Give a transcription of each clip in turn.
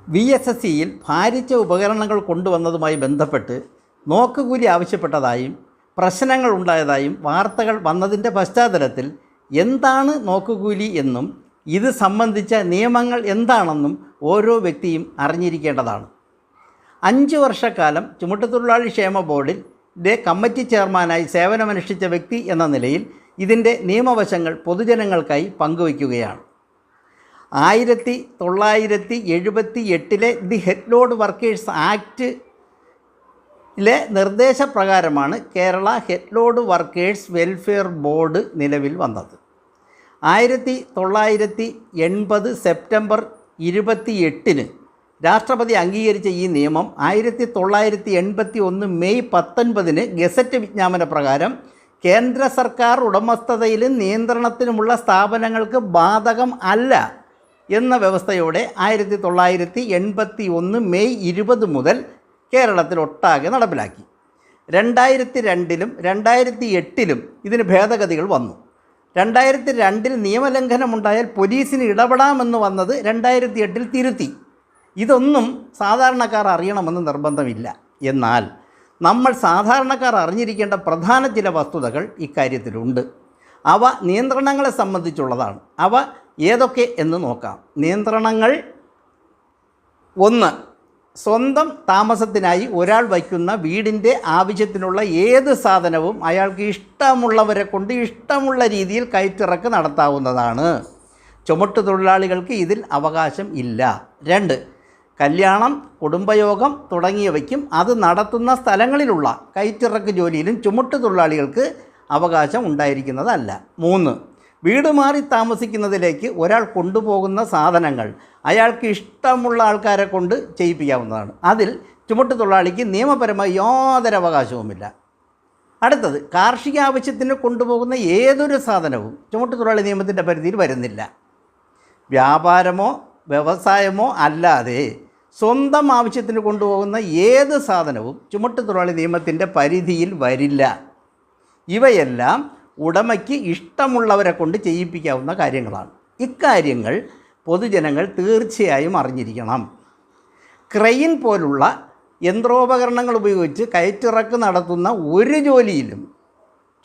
VSSCയിൽ ഭാരിച്ച ഉപകരണങ്ങൾ കൊണ്ടുവന്നതുമായി ബന്ധപ്പെട്ട് നോക്കുകൂലി ആവശ്യപ്പെട്ടതായും പ്രശ്നങ്ങൾ ഉണ്ടായതായും വാർത്തകൾ വന്നതിൻ്റെ പശ്ചാത്തലത്തിൽ എന്താണ് നോക്കുകൂലി എന്നും ഇത് സംബന്ധിച്ച നിയമങ്ങൾ എന്താണെന്നും ഓരോ വ്യക്തിയും അറിഞ്ഞിരിക്കേണ്ടതാണ്. 5 വർഷക്കാലം ചുമട്ടുതൊഴിലാളി ക്ഷേമ ബോർഡിൻ്റെ കമ്മിറ്റി ചെയർമാനായി സേവനമനുഷ്ഠിച്ച വ്യക്തി എന്ന നിലയിൽ ഇതിൻ്റെ നിയമവശങ്ങൾ പൊതുജനങ്ങൾക്കായി പങ്കുവയ്ക്കുകയാണ്. 1978 ദി ഹെഡ് ലോഡ് വർക്കേഴ്സ് ആക്ടിലെ നിർദ്ദേശപ്രകാരമാണ് Kerala head load workers welfare board നിലവിൽ വന്നത്. 1980 സെപ്റ്റംബർ 28 രാഷ്ട്രപതി അംഗീകരിച്ച ഈ നിയമം 1981 മെയ് 19 ഗസറ്റ് വിജ്ഞാപന പ്രകാരം കേന്ദ്ര സർക്കാർ ഉടമസ്ഥതയിലും നിയന്ത്രണത്തിലുമുള്ള സ്ഥാപനങ്ങൾക്ക് ബാധകം അല്ല എന്ന വ്യവസ്ഥയോടെ 1981 മെയ് 20 മുതൽ കേരളത്തിലൊട്ടാകെ നടപ്പിലാക്കി. 2002 2008 ഇതിന് ഭേദഗതികൾ വന്നു. 2002 നിയമലംഘനമുണ്ടായാൽ പോലീസിന് ഇടപെടാമെന്ന് വന്നത് 2008 തിരുത്തി. ഇതൊന്നും സാധാരണക്കാർ അറിയണമെന്ന് നിർബന്ധമില്ല. എന്നാൽ നമ്മൾ സാധാരണക്കാർ അറിഞ്ഞിരിക്കേണ്ട പ്രധാന ചില വസ്തുതകൾ ഇക്കാര്യത്തിലുണ്ട്. അവ നിയന്ത്രണങ്ങളെ സംബന്ധിച്ചുള്ളതാണ്. അവ ഏതൊക്കെ എന്ന് നോക്കാം. നിയന്ത്രണങ്ങൾ: 1. സ്വന്തം താമസത്തിനായി ഒരാൾ വയ്ക്കുന്ന വീടിൻ്റെ ആവശ്യത്തിനുള്ള ഏത് സാധനവും അയാൾക്ക് ഇഷ്ടമുള്ളവരെ കൊണ്ട് ഇഷ്ടമുള്ള രീതിയിൽ കയറ്റിറക്ക് നടത്താവുന്നതാണ്. ചുമട്ടുതൊഴിലാളികൾക്ക് ഇതിൽ അവകാശം ഇല്ല. 2. കല്യാണം, കുടുംബയോഗം തുടങ്ങിയവയ്ക്കും അത് നടത്തുന്ന സ്ഥലങ്ങളിലുള്ള കയറ്റിറക്ക് ജോലിയിലും ചുമട്ടുതൊഴിലാളികൾക്ക് അവകാശം ഉണ്ടായിരിക്കുന്നതല്ല. 3. വീട് മാറി താമസിക്കുന്നതിലേക്ക് ഒരാൾ കൊണ്ടുപോകുന്ന സാധനങ്ങൾ അയാൾക്ക് ഇഷ്ടമുള്ള ആൾക്കാരെ കൊണ്ട് ചെയ്യിപ്പിക്കാവുന്നതാണ്. അതിൽ ചുമട്ടുതൊഴിലാളിക്ക് നിയമപരമായി യാതൊരു അവകാശവുമില്ല. അടുത്തത്, കാർഷിക ആവശ്യത്തിന് കൊണ്ടുപോകുന്ന ഏതൊരു സാധനവും ചുമട്ടുതൊഴിലാളി നിയമത്തിൻ്റെ പരിധിയിൽ വരുന്നില്ല. വ്യാപാരമോ വ്യവസായമോ അല്ലാതെ സ്വന്തം ആവശ്യത്തിന് കൊണ്ടുപോകുന്ന ഏത് സാധനവും ചുമട്ടുതൊഴിലാളി നിയമത്തിൻ്റെ പരിധിയിൽ വരില്ല. ഇവയെല്ലാം ഉടമയ്ക്ക് ഇഷ്ടമുള്ളവരെ കൊണ്ട് ചെയ്യിപ്പിക്കാവുന്ന കാര്യങ്ങളാണ്. ഇക്കാര്യങ്ങൾ പൊതുജനങ്ങൾ തീർച്ചയായും അറിഞ്ഞിരിക്കണം. ക്രെയിൻ പോലുള്ള യന്ത്രോപകരണങ്ങൾ ഉപയോഗിച്ച് കയറ്റിറക്ക് നടത്തുന്ന ഒരു ജോലിയിലും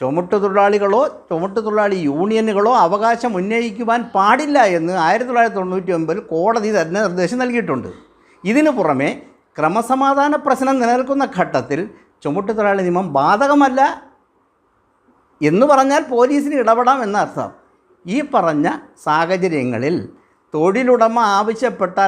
ചുമട്ടുതൊഴിലാളികളോ ചുമട്ടുതൊഴിലാളി യൂണിയനുകളോ അവകാശം ഉന്നയിക്കുവാൻ പാടില്ല എന്ന് 1999 കോടതി തന്നെ നിർദ്ദേശം നൽകിയിട്ടുണ്ട്. ഇതിനു പുറമെ ക്രമസമാധാന പ്രശ്നം നിലനിൽക്കുന്ന ഘട്ടത്തിൽ ചുമട്ടുതൊഴിലാളി നിയമം ബാധകമല്ല എന്ന് പറഞ്ഞാൽ പോലീസിന് ഇടപെടാം എന്നർത്ഥം. ഈ പറഞ്ഞ സാഹചര്യങ്ങളിൽ തൊഴിലുടമ ആവശ്യപ്പെട്ടാൽ